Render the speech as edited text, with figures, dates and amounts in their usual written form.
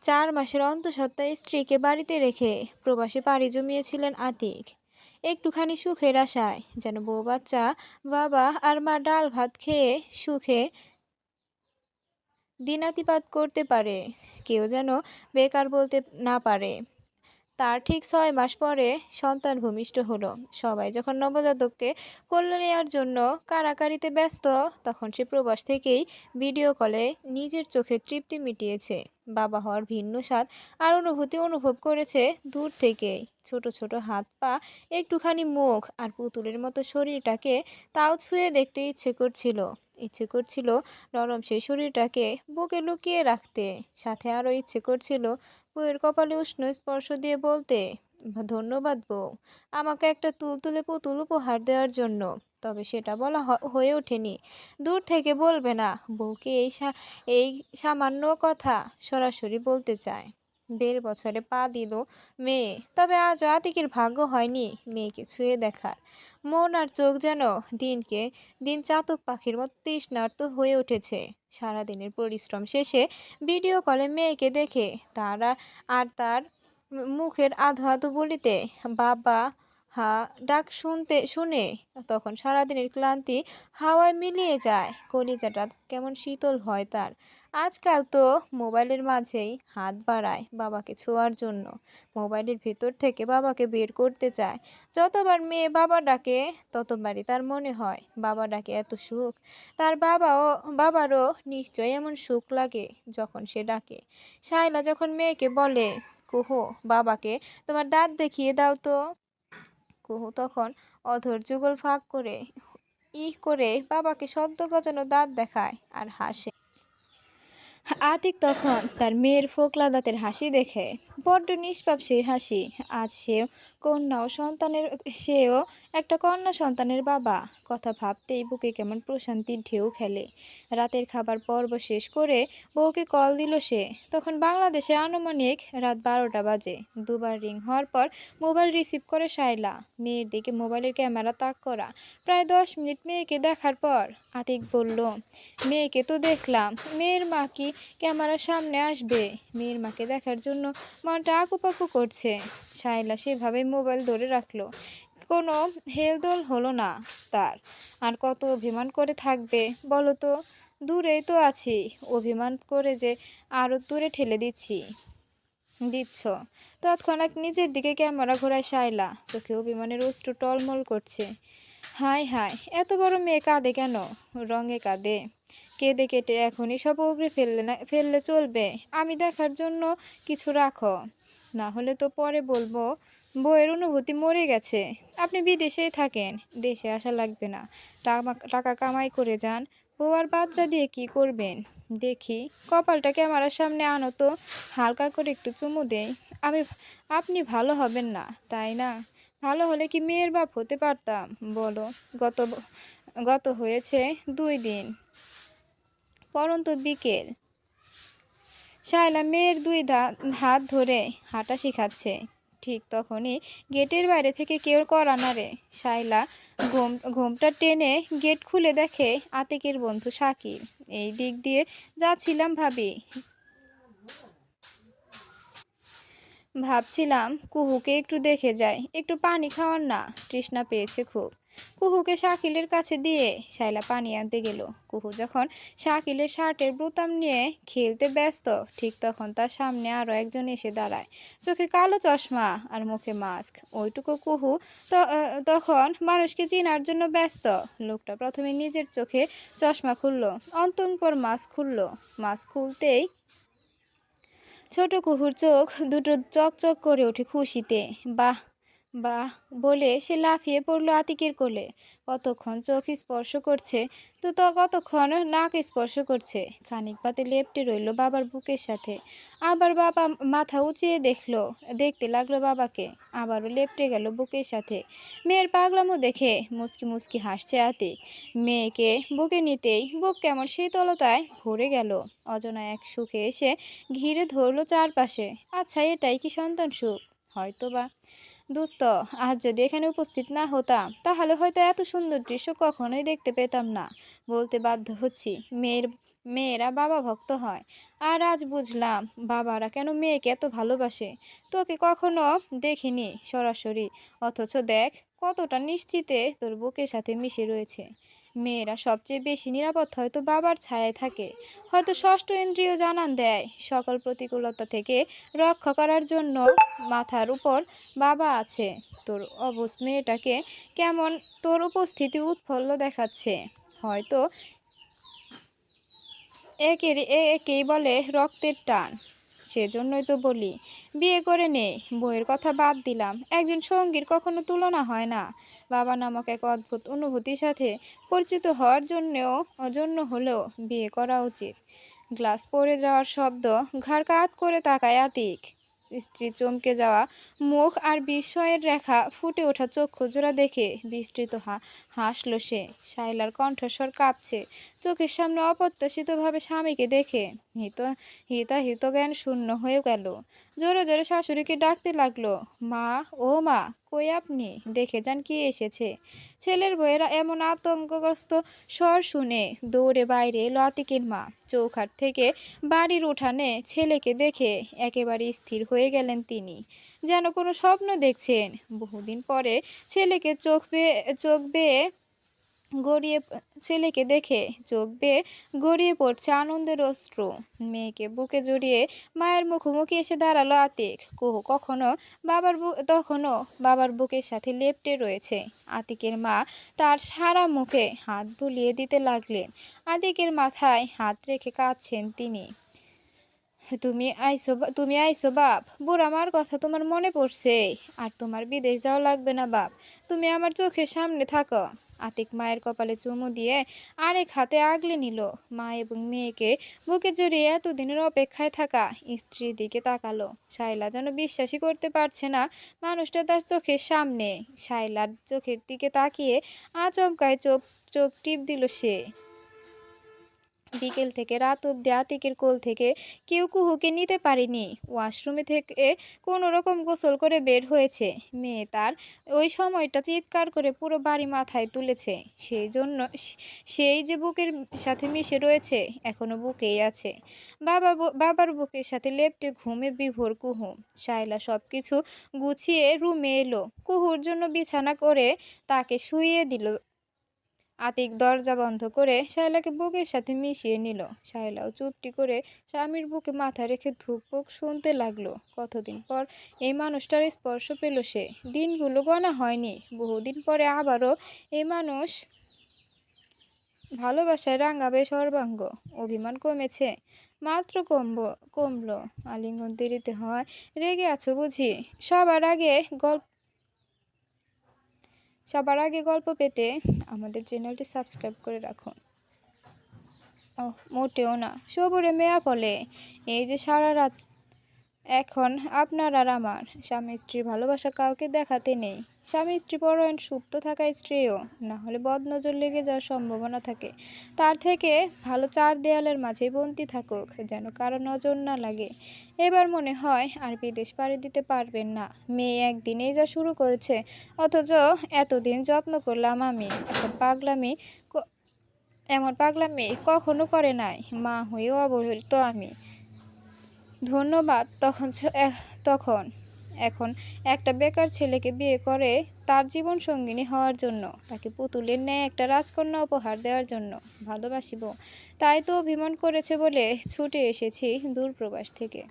৪ মাসের অন্তঃসত্ত্বা স্ত্রীকে বাড়িতে রেখে প্রবাসে পাড়ি জমিয়েছিলেন আতিক। একটুখানি সুখের আশায় যেন বউ বাচ্চা, বাবা আর মা ডাল ভাত খেয়ে সুখে দিনাতিপাত করতে পারে, কেউ যেন বেকার বলতে না পারে। তার ঠিক ৬ মাস পরে সন্তান ভূমিষ্ঠ হলো। সবাই যখন নবজাতককে কোলে নেওয়ার জন্য কাড়াকাড়িতে ব্যস্ত, তখন সে প্রবাস থেকেই ভিডিও কলে নিজের চোখের তৃপ্তি মিটিয়েছে। বাবা হওয়ার ভিন্ন স্বাদ আর অনুভূতি অনুভব করেছে দূর থেকেই। ছোট ছোট হাত পা, একটুখানি মুখ আর পুতুলের মতো শরীরটাকে তাও ছুঁয়ে দেখতে ইচ্ছে করছিল নরম সেই শরীরটাকে বুকে লুকিয়ে রাখতে। সাথে আরও ইচ্ছে করছিল বউয়ের কপালে উষ্ণ স্পর্শ দিয়ে বলতে, ধন্যবাদ বউ, আমাকে একটা তুলতুলে পুতুল উপহার দেওয়ার জন্য। তবে সেটা বলা হয়ে ওঠেনি। দূর থেকে বলবে না, বউকে এই সামান্য কথা সরাসরি বলতে চায়। ১.৫ বছরে পা দিল মেয়ে, তবে আজও আতিকের ভাগ্য হয়নি মেয়েকে ছুঁয়ে দেখার। মন আর চোখ যেন দিনকে দিন চাতক পাখির মতো তৃষ্ণার্ত হয়ে উঠেছে। সারাদিনের পরিশ্রম শেষে ভিডিও কলে মেয়েকে দেখে তার মুখের আধো আধো বলিতে বাবা হা ডাক শুনে তখন সারাদিনের ক্লান্তি হাওয়ায় মিলিয়ে যায়। কলিজাটা কেমন শীতল হয় তার। আজকাল তো মোবাইলের মাঝেই হাত বাড়ায় বাবাকে ছোঁয়ার জন্য। মোবাইলের ভেতর থেকে বাবাকে বের করতে চায়। যতবার মেয়ে বাবা ডাকে, ততবারই তার মনে হয় বাবা ডাকে এত সুখ। তার বাবারও নিশ্চয়ই এমন সুখ লাগে যখন সে ডাকে। শায়লা যখন মেয়েকে বলে, কুহু, বাবাকে তোমার দাঁত দেখিয়ে দাও তো। কুহু তখন অধর যুগল ফাঁক করে করে বাবাকে সদ্য গজানো দাঁত দেখায় আর হাসে। আতিক তখন তার মেয়ের ফোকলা দাঁতের হাসি দেখে বড্ড নিষ্পাপ সেই হাসি। আজ সেও একটা কন্যা সন্তানের বাবা। কথা ভাবতেই বুকে কেমন প্রশান্তির ঢেউ খেলে। রাতের খাবার পর্ব শেষ করে বউকে কল দিল সে। তখন বাংলাদেশে আনুমানিক রাত ১২টা বাজে। দুবার রিং হওয়ার পর মোবাইল রিসিভ করে শায়লা। মেয়ের দিকে মোবাইলের ক্যামেরা তাক করা। প্রায় ১০ মিনিট মেয়েকে দেখার পর আতিক বলল, মেয়েকে তো দেখলাম, মেয়ের মা কি ক্যামেরার সামনে আসবে? মেয়ের মাকে দেখার জন্য মনটা আকুপাকু করছে। শায়লা সেভাবে মোবাইল ধরে রাখলো। কোনো হেলদোল হলো না তার। আর কত অভিমান করে থাকবে বলো তো? দূরেই তো আছি, অভিমান করে যে আরও দূরে ঠেলে দিচ্ছ। তৎক্ষণাৎ নিজের দিকে ক্যামেরা ঘোরায় শায়লা। চোখে অভিমানের অশ্রু টলমল করছে। হায় হায়, এত বড় মেয়ে কাঁদে কেন? রঙে কাঁদে। কেঁদে কেটে এখনই সব উগড়ে ফেললে চলবে? আমি দেখার জন্য কিছু রাখো, না হলে তো পরে বলবো বউয়ের অনুভূতি মরে গেছে। আপনি বিদেশেই থাকেন, দেশে আসা লাগবে না। টাকা কামাই করে যান। বউ আর বাচ্চা দিয়ে কি করবেন? দেখি কপালটা ক্যামেরার সামনে আনো তো, হালকা করে একটু চুমু দেই। আপনি ভালো হবেন না, তাই না? ভালো হলে কি মেয়ের বাপ হতে পারতাম বলো? গত গত হয়েছে ২ দিন। পরন্ত বিকেল। শায়লা মেয়ের ২ হাত ধরে হাঁটা শিখাচ্ছে। ঠিক তখনই গেটের বাইরে থেকে কেউ কড়া নাড়ে। শায়লা ঘোমটা টেনে গেট খুলে দেখে আতিকের বন্ধু শাকিল। এই দিক দিয়ে যাচ্ছিলাম ভাবছিলাম কুহুকে একটু দেখে যাই, একটু পানি খাওয়ার না, তৃষ্ণা পেয়েছে খুব। কুহুকে শাকিলের কাছে দিয়ে শায়লা পানি আনতে গেল। কুহু যখন শাকিলের শার্টের বোতাম নিয়ে খেলতে ব্যস্ত, ঠিক তখন তার সামনে আরও একজন এসে দাঁড়ায়। চোখে কালো চশমা আর মুখে মাস্ক। ওইটুকু কুহু তখন মানুষকে চেনার জন্য ব্যস্ত। লোকটা প্রথমে নিজের চোখে চশমা খুলল, অন্তঃপর মাস্ক খুলল। মাস্ক খুলতেই ছোট কুহুর চোখ দুটো চকচক করে ওঠে খুশিতে। বাহ বাহ বলে সে লাফিয়ে পড়ল আতিকের কোলে। কতক্ষণ চোখ স্পর্শ করছে, তো কতক্ষণ নাক স্পর্শ করছে। খানিক বাদে লেপ্টে রইল বাবার বুকের সাথে। আবার বাবা মাথা উঁচিয়ে দেখতে লাগলো বাবাকে। আবারও লেপ্টে গেল বুকের সাথে। মেয়ের পাগলামো দেখে মুচকি মুচকি হাসছে আতিক। মেয়েকে বুকে নিতেই বুক কেমন শীতলতায় ভরে গেল। অজানা এক সুখে এসে ঘিরে ধরলো চারপাশে। আচ্ছা, এটাই কি সন্তান সুখ? হয়তো বা। দোস্ত, আজ যদি এখানে উপস্থিত না হতাম তাহলে হয়তো এত সুন্দর দৃশ্য কখনোই দেখতে পেতাম না। বলতে বাধ্য হচ্ছি, মেয়েরা বাবা ভক্ত হয়। আর আজ বুঝলাম বাবারা কেন মেয়েকে এত ভালোবাসে। তোকে কখনো দেখিনি সরাসরি, অথচ দেখ কতটা নিশ্চিতে তোর বুকের সাথে মিশে রয়েছে। মেয়েরা সবচেয়ে বেশি নিরাপদ হয়তো বাবার ছায়ায় থাকে। হয়তো ষষ্ঠ ইন্দ্রিয় জানান দেয় সকল প্রতিকূলতা থেকে রক্ষা করার জন্য মাথার উপর বাবা আছে। তোর অবুঝ মেয়েটাকে কেমন তোর উপস্থিতি উৎফুল্ল দেখাচ্ছে। হয়তো একেই বলে রক্তের টান। সেজন্যই তো বলি, বিয়ে করে নে। বইয়ের কথা বাদ দিলাম, একজন সঙ্গীর কখনো তুলনা হয় না। বাবা নামক এক অদ্ভুত অনুভূতির সাথে পরিচিত হওয়ার জন্য হলেও বিয়ে করা উচিত। গ্লাস পড়ে যাওয়ার শব্দ, ঘাড় কাত করে তাকায় আতিক। স্ত্রী চমকে যাওয়া মুখ আর বিস্ময়ের রেখা ফুটে ওঠা চক্ষু জোড়া দেখে বিস্তৃত হাসল সে। শাইলার কণ্ঠস্বর কাঁপছে। চোখের সামনে অপ্রত্যাশিতভাবে স্বামীকে দেখে হিত জ্ঞান শূন্য হয়ে গেল। জোরে জোরে শাশুড়িকে ডাকতে লাগলো, মা, ও মা, কই আপনি? দেখে যান কি এসেছে। ছেলের বউয়েরা এমন আতঙ্কগ্রস্ত স্বর শুনে দৌড়ে বাইরে এলো আতিকের মা। চৌখাট থেকে বাড়ির উঠানে ছেলেকে দেখে একেবারে স্থির হয়ে গেলেন তিনি, যেন কোনো স্বপ্ন দেখছেন। বহুদিন পরে ছেলেকে চোখ বেয়ে গড়িয়ে ছেলেকে দেখে চোখ বেয়ে গড়িয়ে পড়ছে আনন্দের অশ্রু। মেয়েকে বুকে জড়িয়ে মায়ের মুখোমুখি এসে দাঁড়ালো আতিক। তখনও বাবার বুকের সাথে লেপ্টে রয়েছে। আতিকের মা তার সারা মুখে হাত বুলিয়ে দিতে লাগলেন। আতিকের মাথায় হাত রেখে কাঁদছেন তিনি। তুমি আইসো বাপ, বুড়া মার কথা তোমার মনে পড়ছে। আর তোমার বিদেশ যাওয়া লাগবে না বাপ, তুমি আমার চোখের সামনে থাকো। আতিক মায়ের কপালে চুমু দিয়ে আরেক হাতে আগলে নিল। মা এবং মেয়েকে বুকে জড়িয়ে এতদিনের অপেক্ষায় থাকা স্ত্রীর দিকে তাকালো। শায়লা যেন বিশ্বাসই করতে পারছে না মানুষটা তার চোখের সামনে। শায়লার চোখের দিকে তাকিয়ে আচমকায় চোখ টিপ দিল সে। বিকেল থেকে রাত অব্দি আতিকের কোল থেকে কেউ কুহুকে নিতে পারেনি। ওয়াশরুমে থেকে কোনো রকম গোসল করে বের হয়েছে। মেয়ে তার ওই সময়টা চিৎকার করে পুরো বাড়ি মাথায় তুলেছে। সেই যে বুকের সাথে মিশে রয়েছে, এখনো বুকেই আছে। বাবার বুকের সাথে লেপ্টে ঘুমে বিভোর কুহু। শায়লা সব কিছু গুছিয়ে রুমে এলো। কুহুর জন্য বিছানা করে তাকে শুইয়ে দিল। আতিক দরজা বন্ধ করে শায়লাকে বুকের সাথে মিশিয়ে নিল। শায়লাও চুপটি করে স্বামীর বুকে মাথা রেখে ধুকপুক শুনতে লাগলো। কতদিন পর এই মানুষটার স্পর্শ পেল সে। দিনগুলো গোনা হয়নি, বহুদিন পরে আবারও এই মানুষ ভালোবাসায় রাঙাবে সর্বাঙ্গ। অভিমান কমেছে, মাত্র কমলো। আলিঙ্গন দেরিতে হয়, রেগে আছো বুঝি? সবার আগে গল্প পেতে আমাদের চ্যানেলটি সাবস্ক্রাইব করে রাখুন। মোটেও না, সবুরে মেয়া ফলে। এই যে সারা রাত এখন আপনার আর আমার স্বামী স্ত্রীর ভালোবাসা কাউকে দেখাতে নেই। স্বামী স্ত্রী পরায়ণ সুপ্ত থাকা স্ত্রীও না হলে বদনজর লেগে যাওয়ার সম্ভাবনা থাকে। তার থেকে ভালো চার দেয়ালের মাঝে বন্দি থাকুক, যেন কারো নজর না লাগে। এবার মনে হয় আর বিদেশ পাড়ি দিতে পারবেন না। মেয়ে একদিনেই যা শুরু করেছে, অথচ এতদিন যত্ন করলাম আমি। এমন পাগলামি কখনো করে নাই। মা হয়েও অবহেলিত আমি। ধন্যবাদ তখন এখন একটা বেকার ছেলেকে বিয়ে করে তার জীবন সঙ্গিনী হওয়ার জন্য, তাকে পুতুলের ন্যায় একটা রাজকন্যা উপহার দেওয়ার জন্য। ভালোবাসিব, তাই তো অভিমান করেছে বলে ছুটে এসেছি দূর প্রবাস থেকে।